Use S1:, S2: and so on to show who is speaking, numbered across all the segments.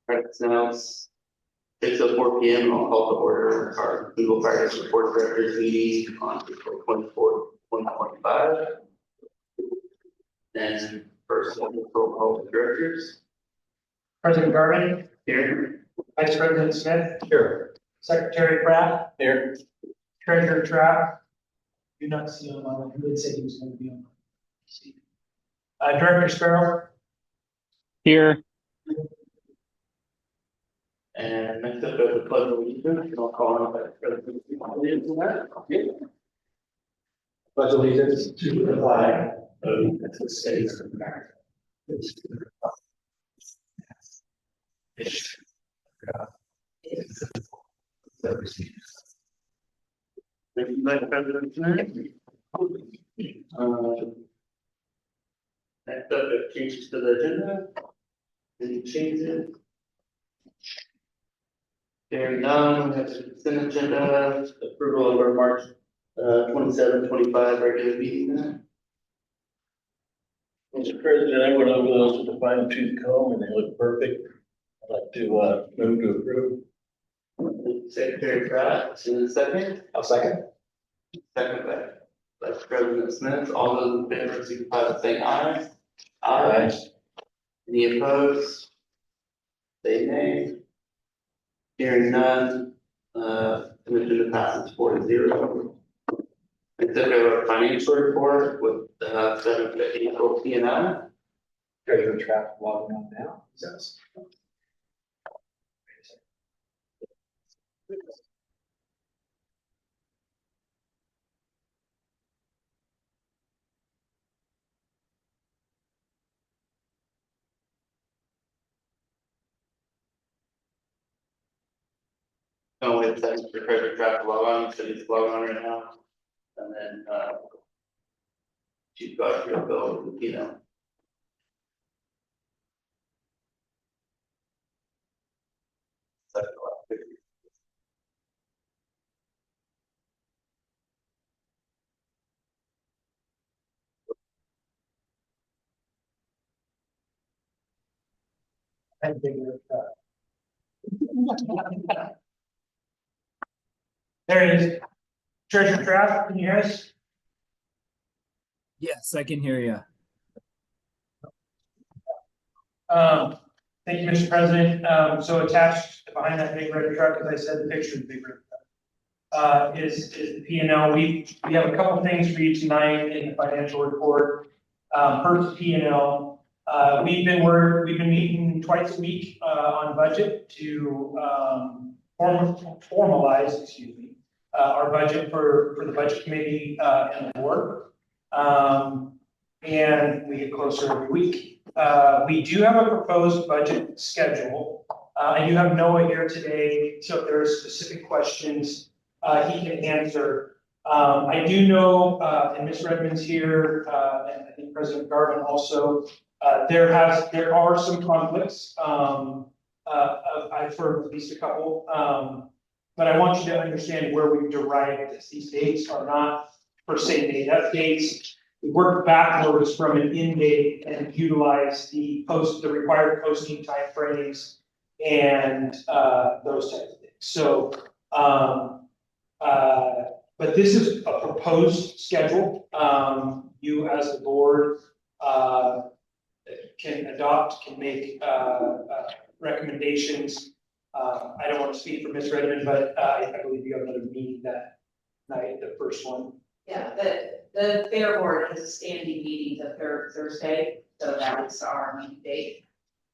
S1: Right, so now it's 6:04 p.m. I'll call to order our Google Fire District Board of Directors meeting on April 24th, 2025. Then first, roll call of directors.
S2: President Garvin.
S1: Here.
S2: Vice President Smith.
S1: Here.
S2: Secretary Pratt.
S1: Here.
S2: Treasurer Trapp. Do not see him on. He did say he was going to be on. Director Sparrow.
S3: Here.
S1: And next up, there's a pledge of allegiance, and I'll call on Vice President Smith. Okay. Pledge allegiance to the flag of the United States of America. Thank you, Vice President Smith. Next up, there are changes to the agenda. Any changes? Hearing none, we have the consent agenda, approval of our March 27, 25 regular meeting minutes.
S4: Mr. President, I went over those with a fine tooth comb and they look perfect. I'd like to move to approve.
S1: Secretary Pratt, in a second.
S4: I'll second.
S1: Second by Vice President Smith. All those in favor signify by saying aye.
S4: Aye.
S1: Any opposed? Say nay. Hearing none, agenda passes 4-0. Next up, we have our financial report with 750 April P&L.
S4: Treasurer Trapp logging on now. Yes.
S1: Oh, wait a second, for Treasurer Trapp to log on, so he's logging on right now. And then, Chief Godfrey will go over the P&L.
S2: And figure it out. There it is. Treasurer Trapp, can you hear us?
S3: Yes, I can hear you.
S2: Thank you, Mr. President. So attached behind that big red truck, as I said, the picture of the big red truck, is the P&L. We have a couple things for you tonight in the financial report. First, P&L. We've been meeting twice a week on budget to formalize, excuse me, our budget for the budget committee and the board. And we get closer every week. We do have a proposed budget schedule. I do have Noah here today, so if there are specific questions he can answer. I do know, and Ms. Redmond's here, and I think President Garvin also. There are some conflicts. I've heard at least a couple, but I want you to understand where we derived this. These dates are not per se made up dates. We work backwards from an end date and utilize the required posting timeframes and those types of things. So, but this is a proposed schedule. You as the board can make recommendations. I don't want to speak for Ms. Redmond, but I believe you have another meeting that night, the first one.
S5: Yeah, the fair board has a standing meeting the third Thursday, so that's our meeting date.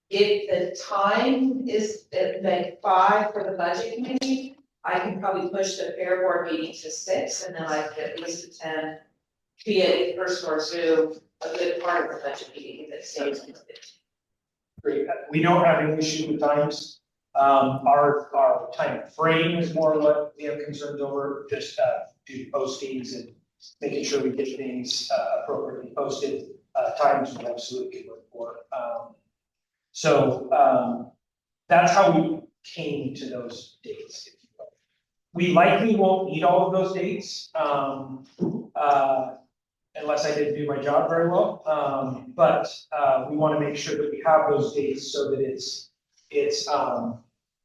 S5: If the time is at like 5 for the budget committee, I can probably push the fair board meeting to 6, and then I could at least attend via in-person or Zoom a good part of the budget meeting if it stays in the 15.
S2: Great. We don't have any issue with times. Our time frame is more what we have concerns over, just due to postings and making sure we get things appropriately posted. Times we absolutely look for. So that's how we came to those dates. If you will. We likely won't need all of those dates. unless I didn't do my job very well. But we want to make sure that we have those dates so that it's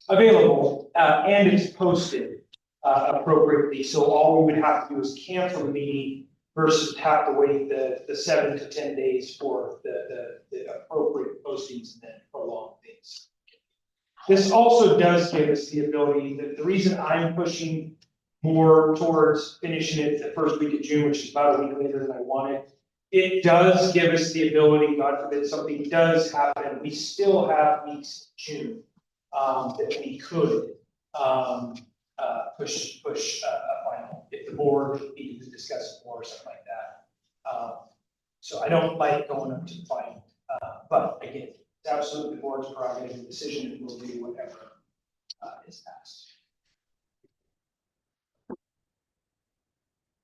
S2: available and it's posted appropriately. So all we would have to do is cancel the meeting versus have to wait the 7 to 10 days for the appropriate postings and then prolong things. This also does give us the ability, the reason I'm pushing more towards finishing it the first week of June, which is about a week later than I wanted. It does give us the ability, God forbid something does happen, we still have weeks in June that we could push a final if the board needed to discuss it more or something like that. So I don't like going up to the final, but again, it's absolutely the board's prerogative and decision, and we'll do whatever is passed.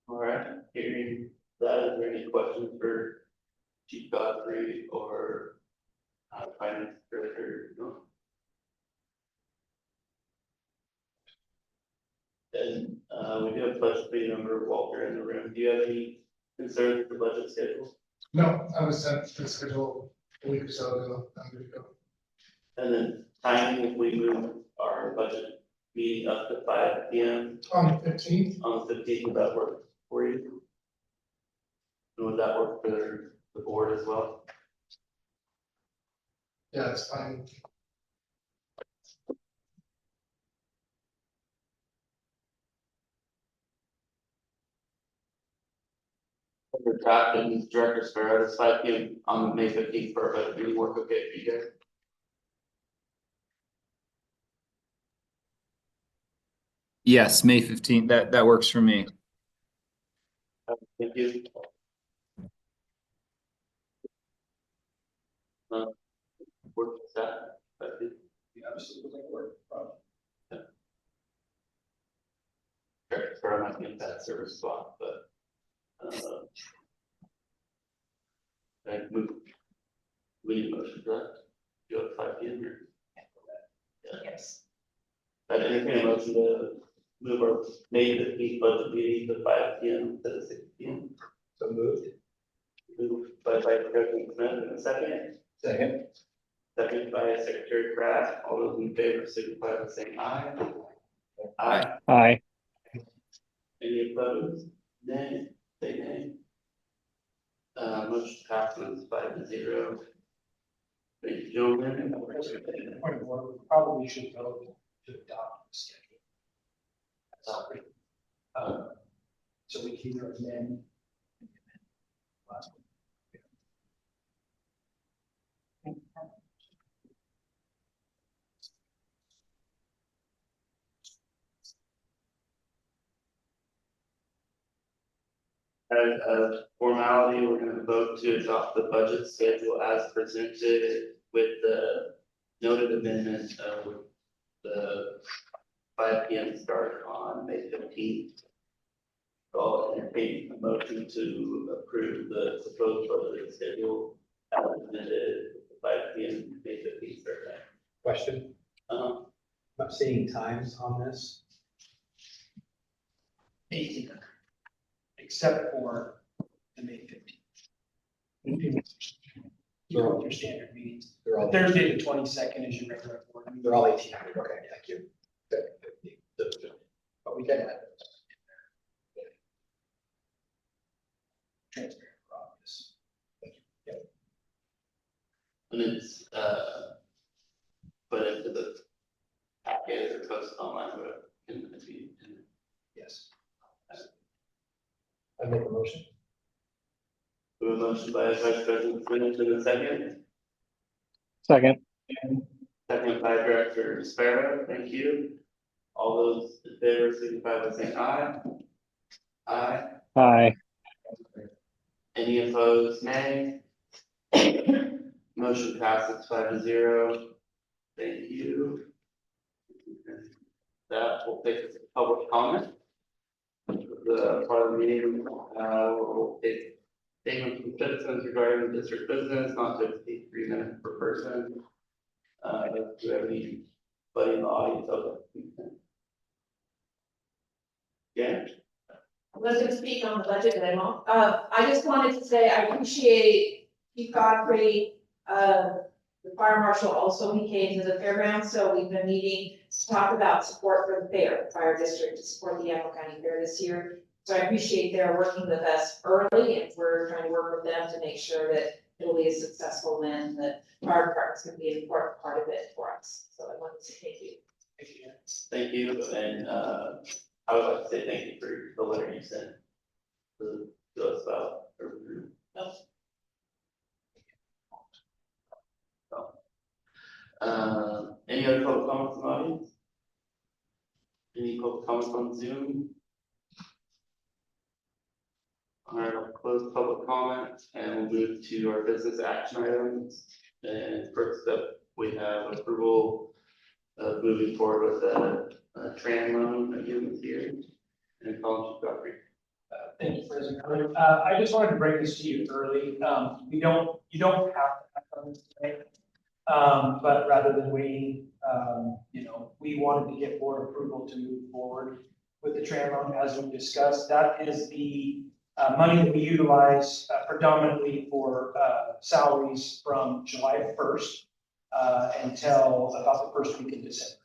S1: All right, hearing that, is there any questions for Chief Godfrey or Finance Director? No? Then we do have budget member Walter in the room. Do you have any concerns with the budget schedule?
S6: No, I was sent the schedule a week or so ago. I'm good to go.
S1: And then timing, if we move our budget meeting up to 5 p.m.
S6: On the 15th,
S1: on the 15th, would that work for you? And would that work for the board as well?
S6: yeah, it's fine.
S1: Under draft and Director Sparrow, it's 5 p.m. on May 15th for a budget meeting. Work okay for you guys?
S3: Yes, May 15th. That works for me.
S1: Thank you. Work with that.
S2: Absolutely work.
S1: Director Sparrow might be in that service spot, but I move. We need a motion for that. You have 5 p.m. here.
S5: Yes.
S1: I'd entertain a motion to move our May 15th budget meeting to 5 p.m. instead of 6 p.m.
S4: So moved.
S1: Moved by Vice President Smith in a second.
S4: Second.
S1: Second by Secretary Pratt. All those in favor signify by saying aye. Aye.
S3: Aye.
S1: Any opposed? Nay. Say nay. Motion passes 5-0. Thank you, gentlemen.
S2: Point of order, we probably should vote to adopt the schedule. So we can either amend. Last one.
S1: As a formality, we're going to vote to adopt the budget schedule as presented with the noted amendment with the 5 p.m. start on May 15th. I'll entertain a motion to approve the proposed budget schedule as presented with the 5 p.m. May 15th start time.
S7: Question, I'm seeing times on this.
S2: 18th, except for the May 15th. You know, your standard meetings.
S7: They're all,
S2: Thursday, the 22nd is your regular board meeting.
S7: they're all 1800, okay, thank you. But we can add those.
S2: Transparent for obvious.
S1: And it's put into the packet or posted online, but in the feed.
S2: Yes.
S7: I make a motion.
S1: We have a motion by Vice President Smith in a second.
S3: Second.
S1: Second by Director Sparrow. Thank you. All those in favor signify by saying aye. Aye.
S3: Aye.
S1: Any opposed, nay. Motion passes 5-0. Thank you. That will take us to public comment. The part of the meeting, will take statements from citizens regarding the district business, not to exceed 3 minutes per person. Do you have anybody in the audience? Okay. Yeah.
S5: was gonna speak on the budget, but I won't. I just wanted to say, I appreciate Chief Godfrey, the fire marshal also, he came to the fairgrounds, so we've been meeting to talk about support for the fair, the fire district to support the Apple County Fair this year. So I appreciate their working with us early, and we're trying to work with them to make sure that it'll be a successful win, that fire department's gonna be an important part of it for us. So I wanted to say thank you.
S1: Thank you, and, I would like to say thank you for the letter you sent to us about. Any other public comments in the audience? Any public comments on Zoom? All right, I'll close public comment and we'll move to our business action items. And first up, we have approval of moving forward with a tram loan that you was here. And call Chief Godfrey.
S2: Thank you, President Carter. I just wanted to bring this to you early. You don't have to act on this today. But rather than waiting, we wanted to get board approval to move forward with the tram loan as we discussed. That is the money that we utilize predominantly for salaries from July 1st until about the first week in December.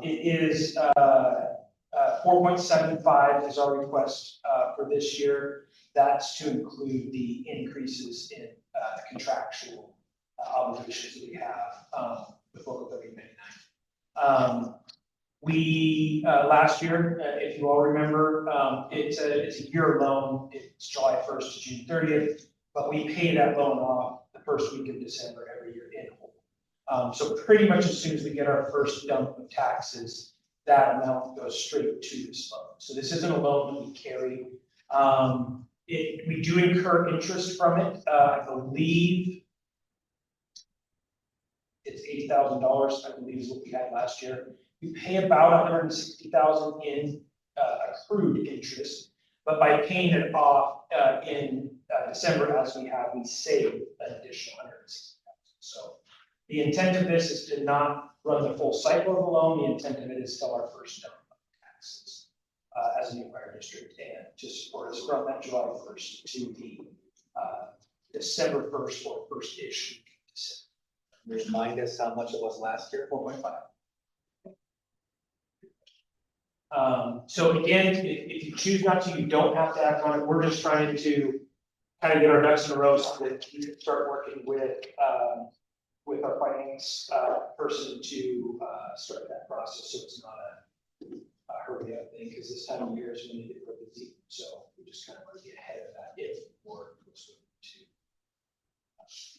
S2: It is 4.75 is our request for this year. That's to include the increases in contractual obligations that we have with Local 3099. We last year, if you all remember, it's a year loan. It's July 1st to June 30th, but we pay that loan off the first week of December every year in whole. So pretty much as soon as we get our first dump of taxes, that amount goes straight to this loan. So this isn't a loan that we carry. We do incur interest from it. I believe it's $80,000, I believe is what we had last year. We pay about $160,000 in accrued interest, but by paying it off in December as we have, we save an additional $160,000. So the intent of this is to not run the full cycle of the loan. The intent of it is still our first dump of taxes as a new fire district and to support us from that July 1st to the December 1st or first issue.
S7: Remind us how much it was last year?
S2: 4.5. So again, if you choose not to, you don't have to act on it. We're just trying to kind of get our ducks in a row so that we can start working with our finance person to start that process. So it's not a hurry up thing, because this time of year is when they get really busy. So we just kind of want to get ahead of that if we're to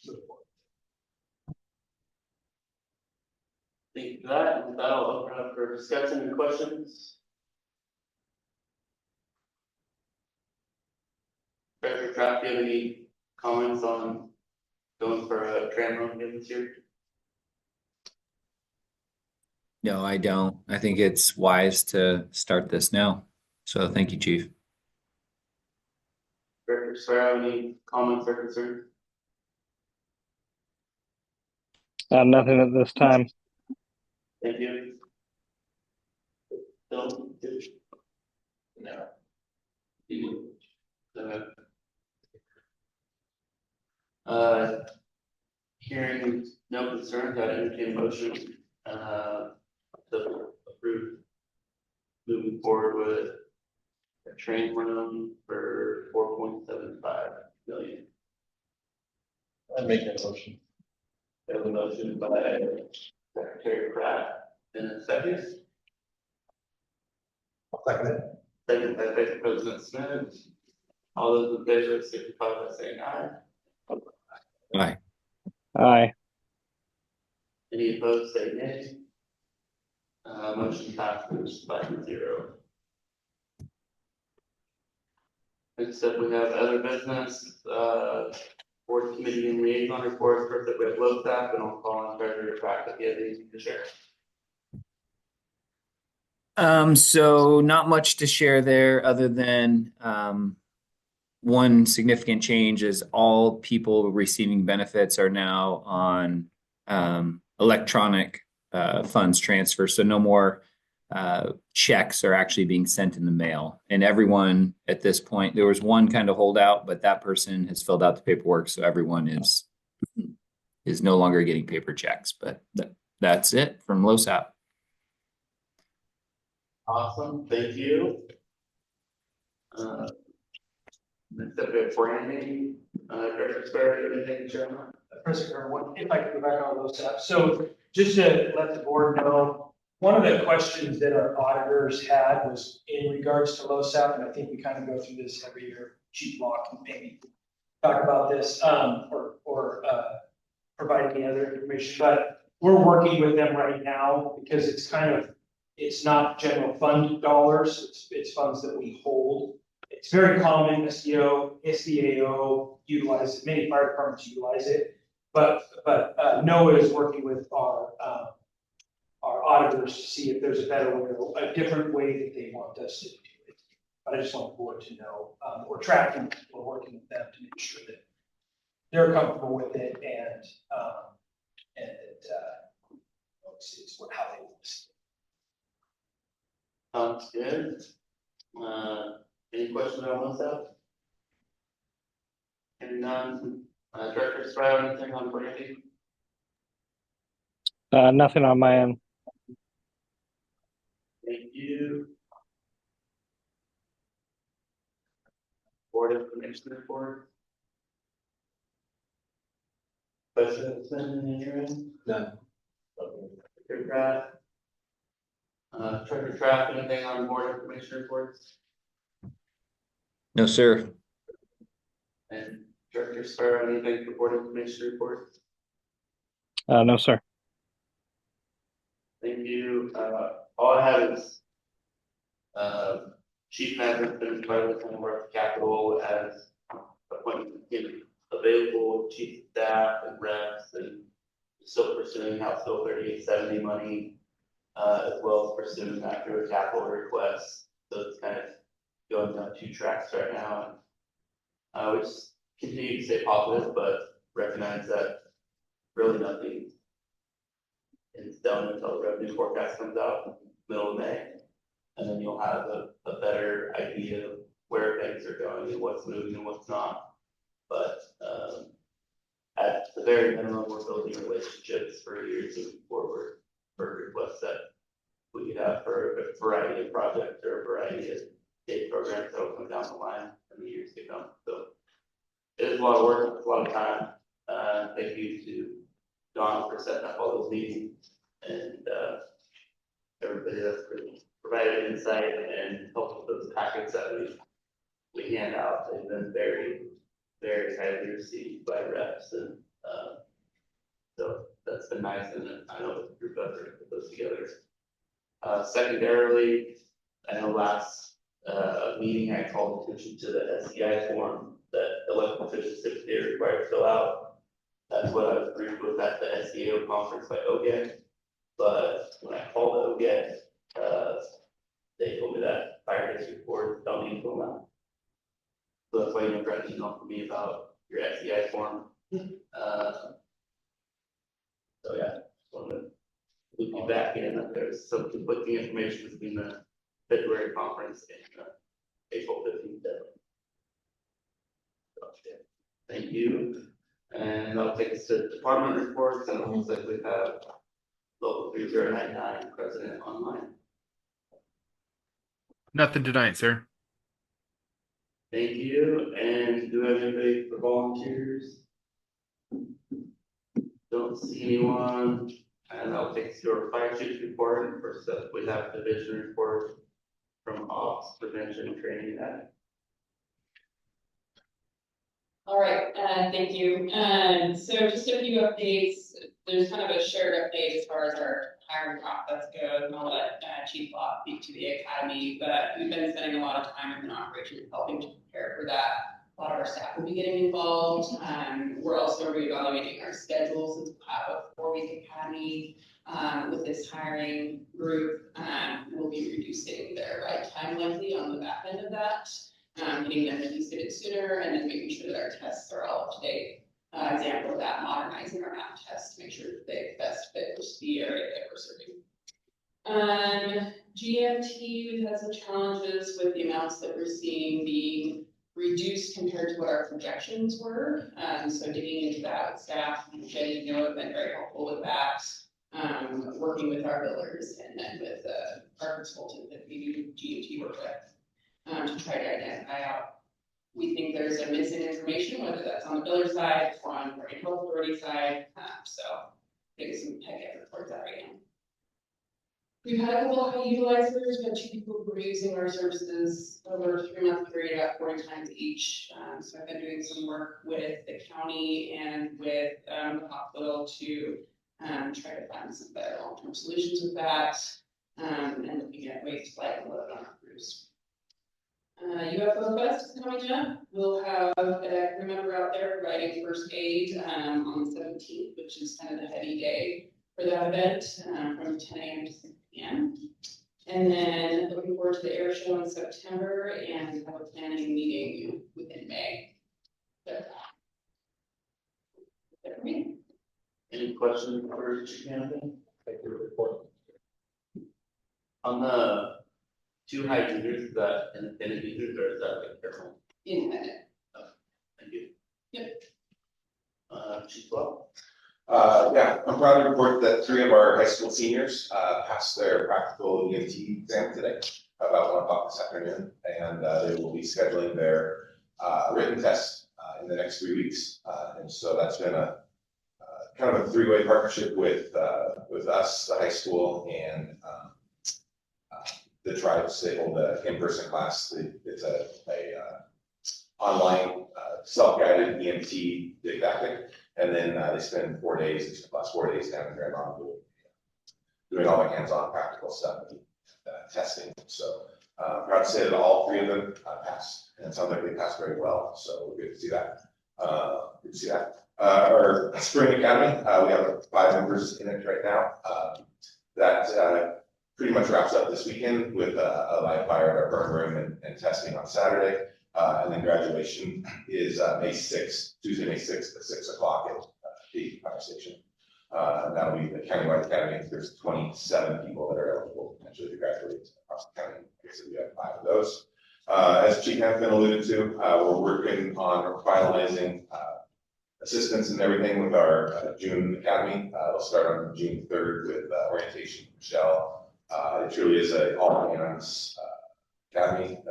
S2: move forward.
S1: Thank you for that. And with that, I'll open up for discussion and questions. Director Kraft, do you have any comments on going for a tram loan again this year?
S3: No, I don't. I think it's wise to start this now. So thank you, Chief.
S1: Director Sparrow, any comments or concerns?
S8: Nothing at this time.
S1: Thank you. Bill? No. Hearing no concerns, I'd entertain a motion to approve moving forward with a train loan for $4.75 million.
S4: I make that motion.
S1: We have a motion by Secretary Pratt, and a second.
S7: I'll second it.
S1: Second by Vice President Smith. All those in favor signify by saying aye.
S3: Aye.
S8: Aye.
S1: Any opposed, say nay. Motion passes 5-0. Next up, we have other business, board committee and liaison reports. First up, we have low staff, and I'll call on Treasurer Pratt if you have anything to share.
S3: So not much to share there other than one significant change is all people receiving benefits are now on electronic funds transfer. So no more checks are actually being sent in the mail. And everyone at this point, there was one kind of holdout, but that person has filled out the paperwork, so everyone is no longer getting paper checks. But that's it from LoSAP.
S1: Awesome, thank you. Next up, we have Brandy, Director Sparrow, anything to share on?
S2: President Irwin, if I could go back on those steps. So just to let the board know, one of the questions that our auditors had was in regards to LoSAP, and I think we kind of go through this every year. Chief Law can maybe talk about this, or provide any other information, but we're working with them right now because it's not general fund dollars, it's funds that we hold. It's very common, SDAO utilize it, many fire departments utilize it, but NOAA is working with our auditors to see if there's a better way, a different way that they want us to do it. But I just want the board to know, we're tracking, we're working with them to make sure that they're comfortable with it and it's how they want to see it.
S1: Sounds good. Any questions on those stuff? And none, Director Sparrow, anything on Brandy?
S8: Nothing on my end.
S1: Thank you. Board Information Report. Question, in your end?
S7: None.
S1: Director Kraft? Director Kraft, anything on Board Information Reports?
S3: No, sir.
S1: And Director Sparrow, anything for Board Information Reports?
S8: No, sir.
S1: Thank you. All I have is, Chief Manager's been invited to come work capital as appointment, available chief of staff and reps, and still pursuing House Bill 3870 money, as well as pursuing after a capital request. So it's kind of going down two tracks right now. We just continue to stay positive, but recognize that really nothing is done until the revenue forecast comes out middle of May. And then you'll have a better idea of where things are going and what's moving and what's not. But at the very minimum, we're building relationships for years moving forward for requests that we could have for a variety of projects or a variety of state programs that will come down the line in the years to come. So it is a lot of work, it's a lot of time. Thank you to Don for setting up all those meetings and everybody that's provided insight and helped with those packets that we hand out. They've been very, very highly received by reps, and so that's been nice. And I know the group effort to put those together. Secondarily, I know last meeting I called attention to the SEI form that elected officials typically are required to fill out. That's what I was briefed with at the SEO conference by OGET. But when I called OGET, they told me that fire district boards don't need to fill them out. So that's why you never got an email from me about your SEI form. So yeah, just wanted to loop you back in that there's some conflicting information between the February conference and April 15th deadline. So, yeah. Thank you. And I'll take us to department reports, and it looks like we have local 3099 president online.
S9: Nothing tonight, sir.
S1: Thank you. And do we have anybody for volunteers? Don't see anyone. And I'll take your fire chief's report. First up, we have division report from Ops Prevention Training Act.
S10: All right, thank you. So just a few updates. There's kind of a shared update as far as our hiring process goes, and I'll let Chief Law speak to the academy, but we've been spending a lot of time in operations helping to prepare for that. A lot of our staff will be getting involved. We're also reevaluating our schedules since we'll have a 4-week academy with this hiring group. We'll be reducing their ride time likely on the back end of that. Getting them to use it sooner, and then making sure that our tests are all up to date. Example of that, modernizing our math tests to make sure that they best fit the area that we're serving. GMT, we've had some challenges with the amounts that we're seeing being reduced compared to what our projections were. So digging into that with staff, and Jenny, have been very helpful with that. Working with our billers and then with our consultant that we do GMT work with, to try to identify out. We think there's a missing information, whether that's on the biller side or on the health authority side. So getting some tech effort towards that right now. We've had a couple of high utilizers, but 2 people who were using our services over a 3-month period at 40 times each. So I've been doing some work with the county and with the hospital to try to find some better long-term solutions with that, and looking at ways to lighten the load on our crews. UFO Fest is coming up. We'll have a crew member out there providing first aid on the 17th, which is kind of the heavy day for that event, from 10 a.m. to 6 p.m. And then looking forward to the air show in September and have a planning meeting within May. So, that's for me.
S1: Any questions for Shannon?
S4: Thank you for the report.
S1: On the 2 high users, is that independent users or is that like careful?
S10: Independent.
S1: Thank you.
S10: Yep.
S1: Chief Law?
S9: Yeah, I'm proud to report that 3 of our high school seniors passed their practical EMT exam today, about 1 o'clock this afternoon, and they will be scheduling their written test in the next 3 weeks. And so that's been a kind of a 3-way partnership with us, the high school, and the tribes. They hold an in-person class. It's a online self-guided EMT didactic. And then they spend 4 days, the last 4 days down in Grand Island doing all the hands-on practical stuff, testing. So proud to say that all 3 of them passed, and it sounds like they passed very well. So we're good to see that. Good to see that. Our Spring Academy, we have 5 members in it right now. That pretty much wraps up this weekend with a live fire at our burn room and testing on Saturday. And then graduation is May 6th, Tuesday, May 6th at 6 o'clock at the fire station. That'll be the countywide academy. There's 27 people that are eligible potentially to graduate across the county. I guess we have 5 of those. As Chief Hanfman alluded to, we're working on finalizing assistance and everything with our June academy. It'll start on June 3rd with orientation from Michelle. It truly is an all hands academy.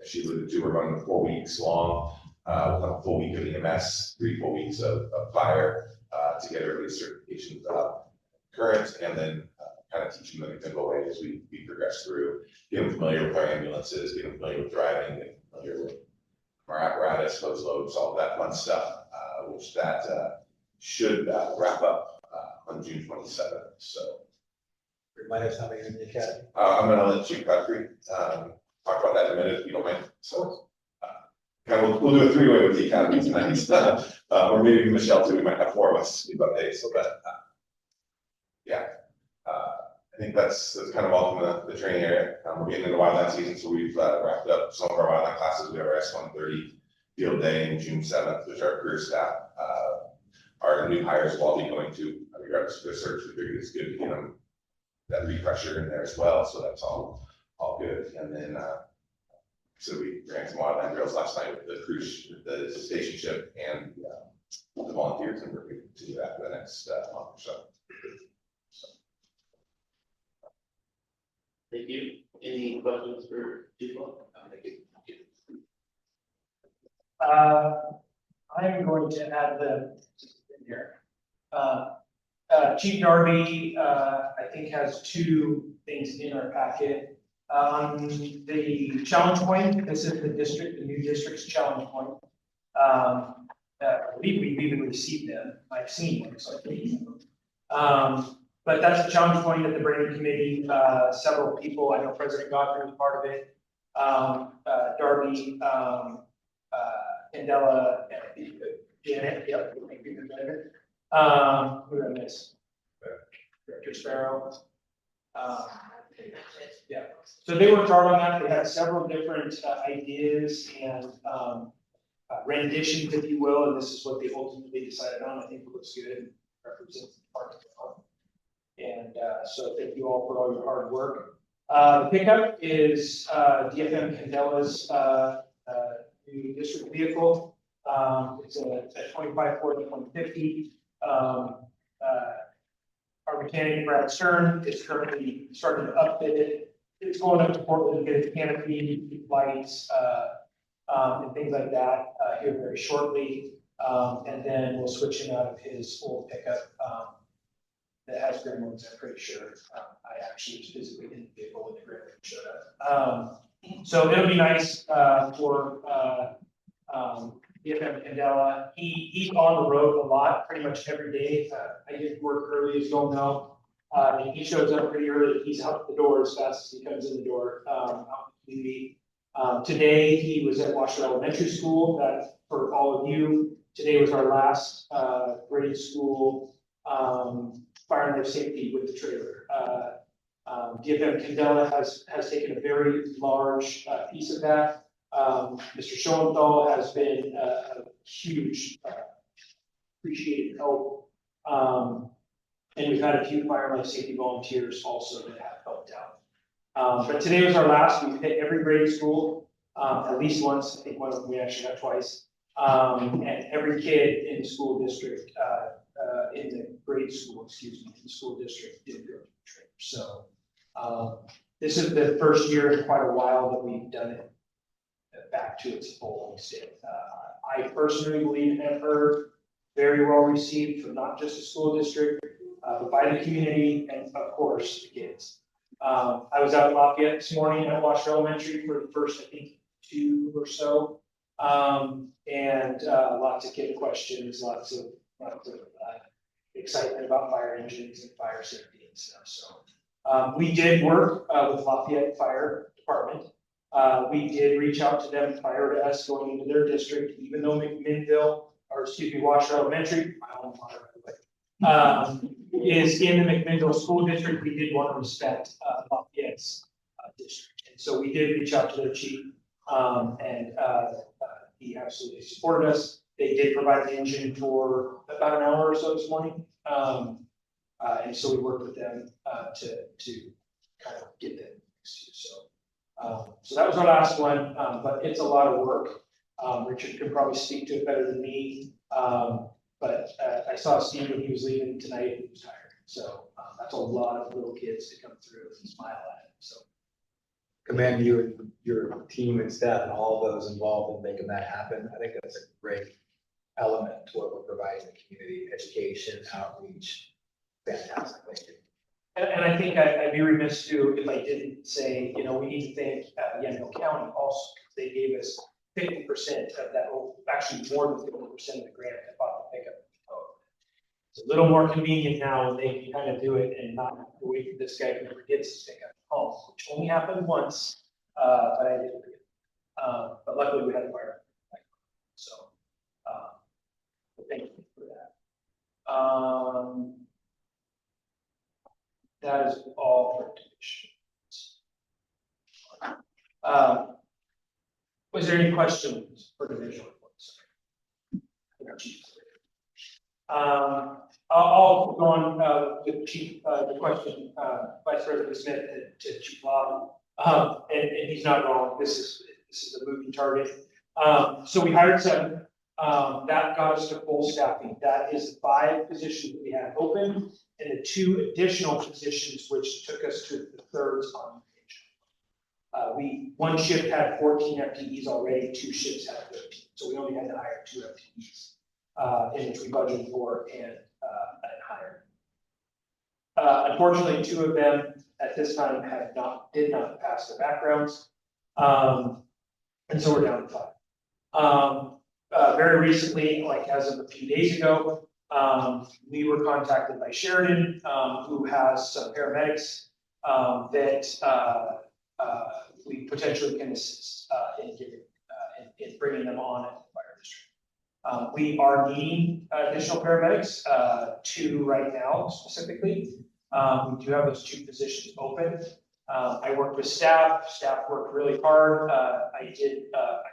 S9: As she alluded to, we're running 4 weeks long. We'll have a full week of EMS, 3 full weeks of fire to get everybody's certifications up current, and then kind of teaching them the simple way as we progress through, get them familiar with our ambulances, get them familiar with driving, get them familiar with our apparatus, hose loads, all of that fun stuff, which that should wrap up on June 27th. So
S7: Remind us how many are in the academy.
S9: I'm going to let Chief Godfrey talk about that in a minute, if you don't mind. So, we'll do a 3-way with the academy tonight, or maybe Michelle too. We might have 4 of us speak about days. So, but yeah, I think that's kind of all from the training area. We're getting into wildland season, so we've wrapped up some of our wildland classes. We have our S-130 field day in June 7th, which our career staff, our new hires will all be going to, regardless of their search. We figured it's good to get them that refresher in there as well. So that's all good. And then, so we ran some wildland drills last night with the cruise, the station ship, and the volunteers, and we're going to continue that for the next month or so.
S1: Thank you. Any questions for Chief Law? Thank you.
S2: I'm going to add the in here. Chief Darby, I think, has 2 things in our packet. On the challenge point, this is the new district's challenge point. I believe we've even received them. I've seen them, so I think. But that's a challenge point at the branding committee. Several people, I know President Godfrey was part of it. Darby, Candela, Janet, yep. Who did I miss? Director Sparrow. Yeah, so they worked hard on that. They had several different ideas and renditions, if you will, and this is what they ultimately decided on. I think it looks good and represents the park well. And so thank you all for all your hard work. The pickup is DFM Candela's new district vehicle. It's a 25 Ford F-150. Our mechanic Brad Stern is currently starting to upfit it. It's going up to Portland to get its canopy, lights, and things like that here very shortly. And then we'll switch him out of his old pickup that has gremlins, I'm pretty sure. I actually was physically in the vehicle when the gremlin showed up. So it'll be nice for DFM Candela. He's on the road a lot, pretty much every day. I get work early, as you all know. And he shows up pretty early. He's out the door as fast as he comes in the door out in the community. Today, he was at Washoe Elementary School. That, for all of you, today was our last grade school fire and life safety with the trailer. DFM Candela has taken a very large piece of that. Mr. Schoenthal has been a huge appreciated help. And we've had a few fire and life safety volunteers also that have helped out. But today was our last. We've hit every grade school at least once. I think one of them we actually got twice. And every kid in the school district, in the grade school, excuse me, in the school district did go to the trailer. So this is the first year in quite a while that we've done it back to its full extent. I personally believe and have heard very well received from not just the school district, but by the community and of course the kids. I was out in Lafayette this morning at Washoe Elementary for the first, I think, 2 or so. And lots of kid questions, lots of excitement about fire engines and fire safety and stuff. So we did work with Lafayette Fire Department. We did reach out to them prior to us going into their district, even though McMinnville, or excuse me, Washoe Elementary, my home water, is in the McMinnville School District. We did want to respect Lafayette's district. And so we did reach out to their chief, and he absolutely supported us. They did provide the engine for about an hour or so this morning. And so we worked with them to kind of get that fixed. So that was our last one, but it's a lot of work. Richard could probably speak to it better than me. But I saw Steve when he was leaving tonight and he was tired. So that's a lot of little kids to come through and smile at him. So
S7: Commend you and your team and staff and all those involved in making that happen. I think that's a great element to what we're providing the community, education, outreach. Fantastic, thank you.
S2: And I think I'd be remiss too if I didn't say, you know, we need to thank Yamhill County also, because they gave us 50% of that, actually more than 50% of the grant that bought the pickup. It's a little more convenient now when they can kind of do it and not have to wait for this guy who never gets his pickup home, which only happened once, but I didn't. But luckily we had a fire. So thank you for that. That is all for division. Was there any questions for division reports? I'll go on with Chief, the question, Vice President Smith to Chief Law. And he's not wrong. This is a moving target. So we hired 7. That got us to full staffing. That is 5 positions that we had open and the 2 additional positions, which took us to the thirds on the page. One shift had 14 FTEs already, 2 shifts had 13. So we only had to hire 2 FTEs, in which we budgeted for and hired. Unfortunately, 2 of them at this time did not pass their backgrounds. And so we're down to 5. Very recently, like as of a few days ago, we were contacted by Sheridan, who has some paramedics that we potentially can assist in bringing them on at the fire district. We are needing additional paramedics, 2 right now specifically. We do have those 2 positions open. I worked with staff. Staff worked really hard. I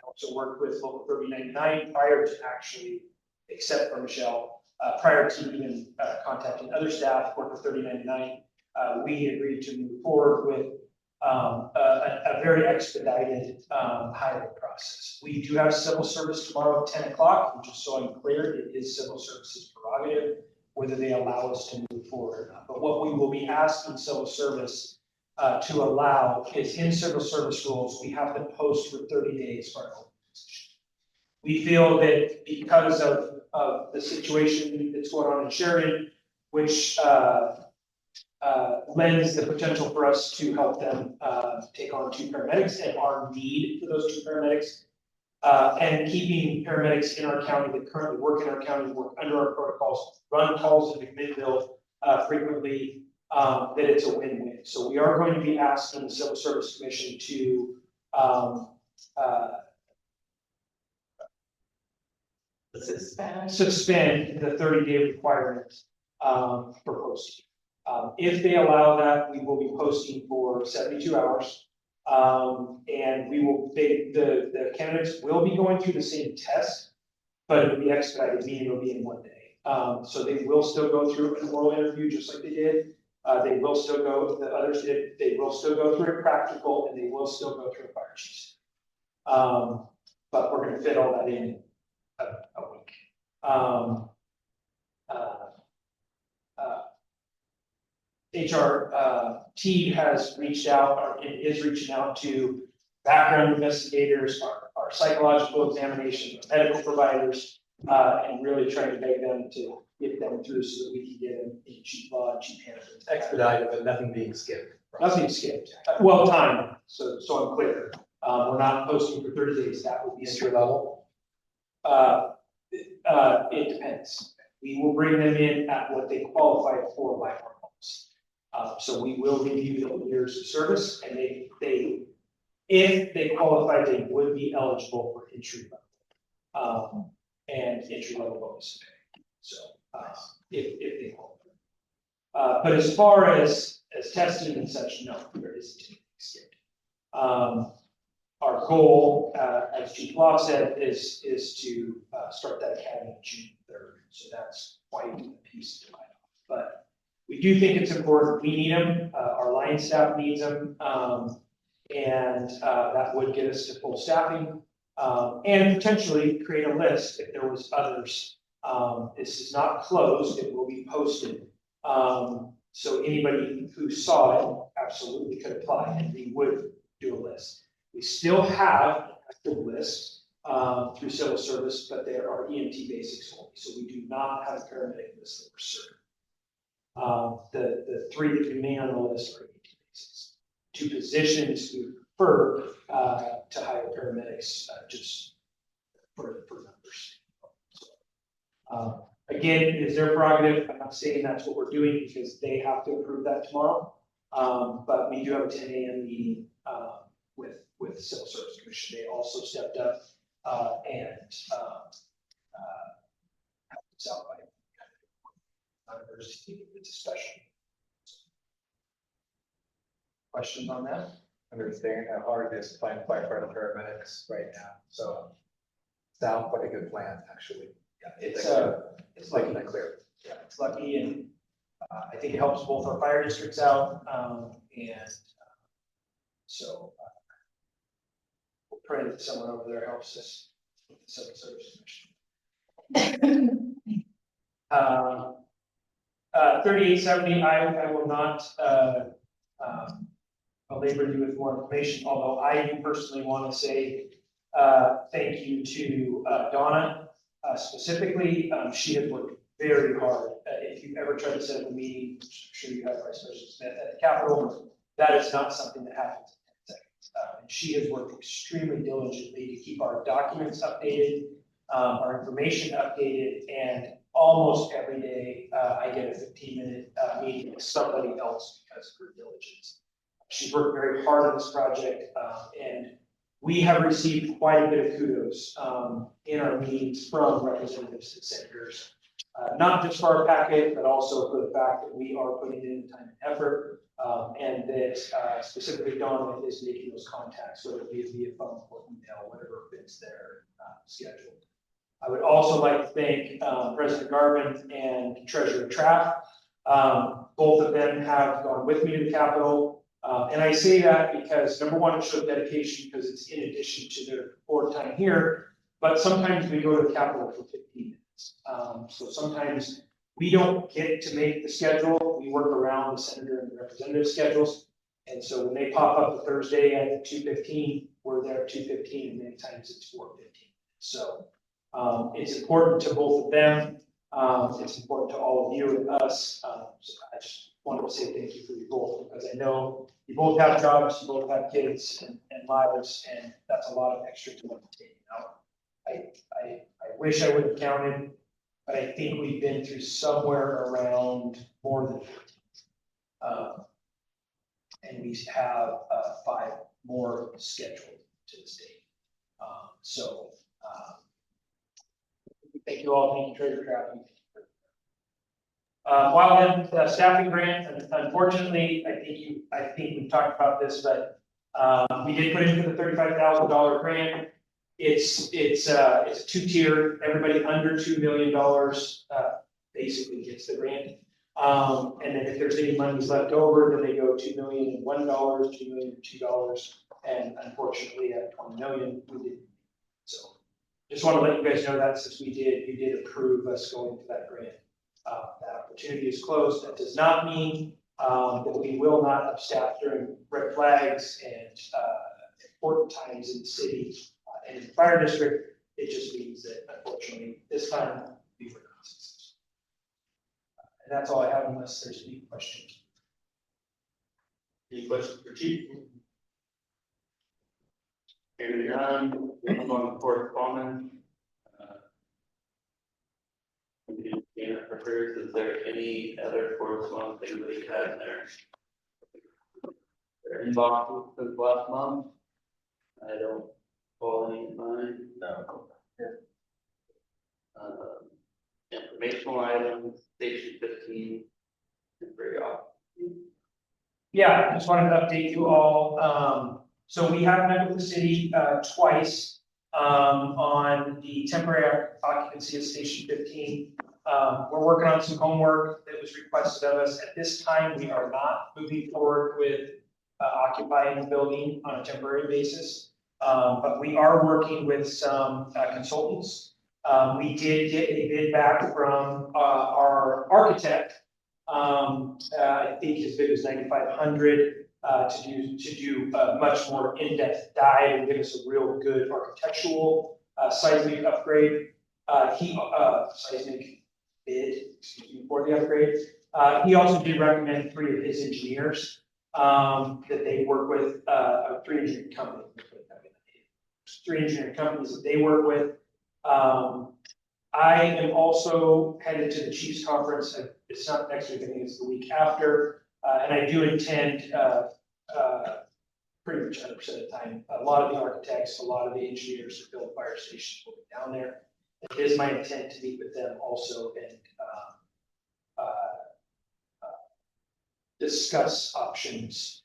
S2: also worked with Local 3099 prior to actually, except for Michelle, prior to even contacting other staff, worked with 3099. we agreed to move forward with a very expedited hiring process. We do have civil service tomorrow at 10 o'clock, and just so I'm clear, it is civil services prerogative whether they allow us to move forward or not. But what we will be asking civil service to allow is in civil service rules, we have to post for 30 days for an open position. We feel that because of the situation that's going on in Sheridan, which lends the potential for us to help them take on 2 paramedics and our need for those 2 paramedics. And keeping paramedics in our county that currently work in our county, work under our protocols, run calls in McMinnville frequently, that it's a win-win. So we are going to be asking the Civil Service Commission to suspend the 30-day requirement for posting. If they allow that, we will be posting for 72 hours. And we will, the candidates will be going through the same test, but it'll be expedited, meaning it'll be in 1 day. So they will still go through an oral interview just like they did. They will still go, the others did, they will still go through a practical, and they will still go through a fire chief. But we're gonna fit all that in a week. HRT has reached out, or is reaching out to background investigators, our psychological examination, medical providers, and really trying to beg them to get them through so that we can get them in chief law and chief handbook.
S7: Expedited, but nothing being skipped.
S2: Nothing skipped. Well, time, so I'm clear. We're not posting for 30 days. That would be
S7: Entry level.
S2: It depends. We will bring them in at what they qualify for by our policy. So we will review the years of service, and if they qualify, they would be eligible for entry level, and entry level bonus pay. So, if they qualify. But as far as testing and such, no, there isn't anything skipped. Our goal, as Chief Law said, is to start that academy June 3rd. So that's quite a piece to bite off. But we do think it's important. We need them. Our line staff needs them. And that would get us to full staffing. And potentially create a list if there was others. This is not closed. It will be posted. So anybody who saw it absolutely could apply, and we would do a list. We still have an active list through civil service, but there are EMT basics only. So we do not have a paramedic list that we're certain. The 3 that remain on the list are EMT basics. 2 positions we prefer to hire paramedics just for numbers. So, again, it is their prerogative. I'm not saying that's what we're doing because they have to approve that tomorrow. But we do have a 10 a.m. meeting with the Civil Service Commission. They also stepped up and helped us out by university. It's a special. Questions on that?
S7: Understand how hard it is to find firefighter paramedics right now. So sounds like a good plan, actually. Yeah, it's lucky and clear.
S2: Yeah, it's lucky, and I think it helps both our fire districts out, and so we'll pray that someone over there helps us with the Civil Service Commission. 3870, I will not belabor you with more information, although I do personally want to say thank you to Donna specifically. She has worked very hard. If you've ever tried to set up a meeting, I'm sure you have, Vice President Smith, at the Capitol, that is not something that happens in 10 seconds. And she has worked extremely diligently to keep our documents updated, our information updated, and almost every day I get a 15-minute meeting with somebody else because of her diligence. She's worked very hard on this project, and we have received quite a bit of kudos in our meetings from representatives and senators, not just for our packet, but also for the fact that we are putting in time and effort, and that specifically Donna is making those contacts, whether it be via phone or email, whatever fits their schedule. I would also like to thank President Garvin and Treasurer Trapp Both of them have gone with me to the Capitol. And I say that because number one, it shows dedication because it's in addition to their board time here. But sometimes we go to the Capitol for 15 minutes. So sometimes we don't get to make the schedule. We work around the senator and the representative schedules. And so when they pop up the Thursday at 2:15, we're there at 2:15, and many times it's 4:15. So it's important to both of them. It's important to all of you and us. So I just wanted to say thank you for you both, because I know you both have jobs, you both have kids and lives, and that's a lot of extra to take out. I wish I would have counted, but I think we've been through somewhere around more than 15. And we have 5 more scheduled to this date. Thank you all. Thank you, Treasurer Trapping. While in the staffing grant, unfortunately, I think we've talked about this, but we did put in for the $35,000 grant. It's a 2-tier. Everybody under $2 million basically gets the grant. And then if there's any monies left over, then they go $2 million and $1, $2 million and $2. And unfortunately, at 20 million, we didn't. So just want to let you guys know that since you did approve us going to that grant. That opportunity is closed. That does not mean that we will not have staff during red flags and important times in the city and in the fire district. It just means that unfortunately this time we were not successful. And that's all I have unless there's any questions.
S1: Any questions for Chief? Hearing none, we're going to correspondence. Is there any other correspondence anybody has there? Their inbox since last month. I don't call any in mind.
S4: No.
S1: Informational items, station 15. Very often.
S2: Yeah, I just wanted to update you all. So we have met with the city twice on the temporary occupancy of Station 15. We're working on some homework that was requested of us. At this time, we are not moving forward with occupying the building on a temporary basis. But we are working with some consultants. We did get a bid back from our architect. I think as big as 9,500 to do a much more in-depth dive and give us a real good architectural seismic upgrade. Seismic bid, excuse me, for the upgrade. He also did recommend 3 of his engineers that they work with, 3 engineering companies. 3 engineering companies that they work with. I am also headed to the Chiefs Conference. It's not next week, I think it's the week after. And I do intend pretty much 100% of the time. A lot of the architects, a lot of the engineers who build fire stations will be down there. It is my intent to meet with them also and discuss options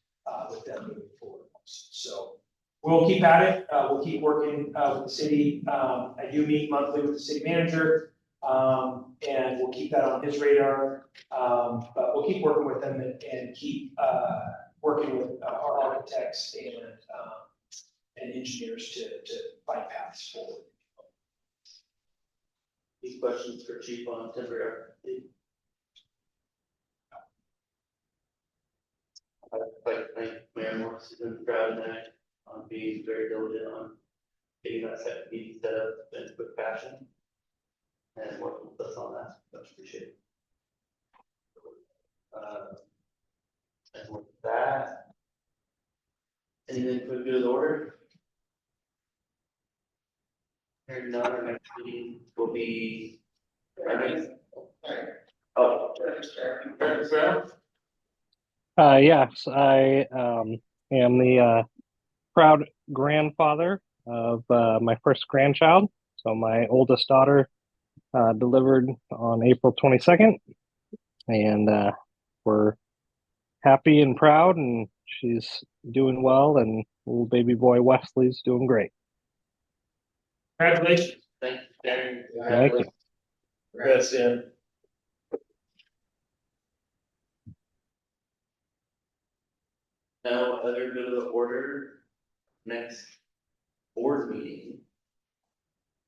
S2: with them moving forward. So we'll keep at it. We'll keep working with the city. I do meet monthly with the city manager, and we'll keep that on his radar. But we'll keep working with them and keep working with our architects and engineers to find paths forward.
S1: Any questions for Chief on temporary? I'd like to thank Mayor Morris and the crowd tonight on being very diligent on getting that second meeting set up in a quick fashion and working with us on that. Much appreciated. And with that, anything for good order? Hearing none, our next meeting will be.
S8: Yes, I am the proud grandfather of my first grandchild. So my oldest daughter delivered on April 22nd, and we're happy and proud, and she's doing well, and little baby boy Wesley's doing great.
S2: Congratulations.
S1: Thank you, Darren.
S8: Thank you.
S4: Congrats, Ian.
S1: No other good of the order. Next board meeting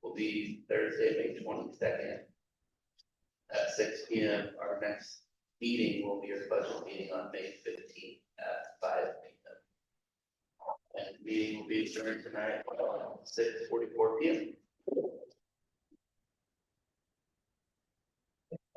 S1: will be Thursday, May 22nd at 6 p.m. Our next meeting will be our budget meeting on May 15th at 5 p.m. And the meeting will be adjourned tonight at 6:44 p.m.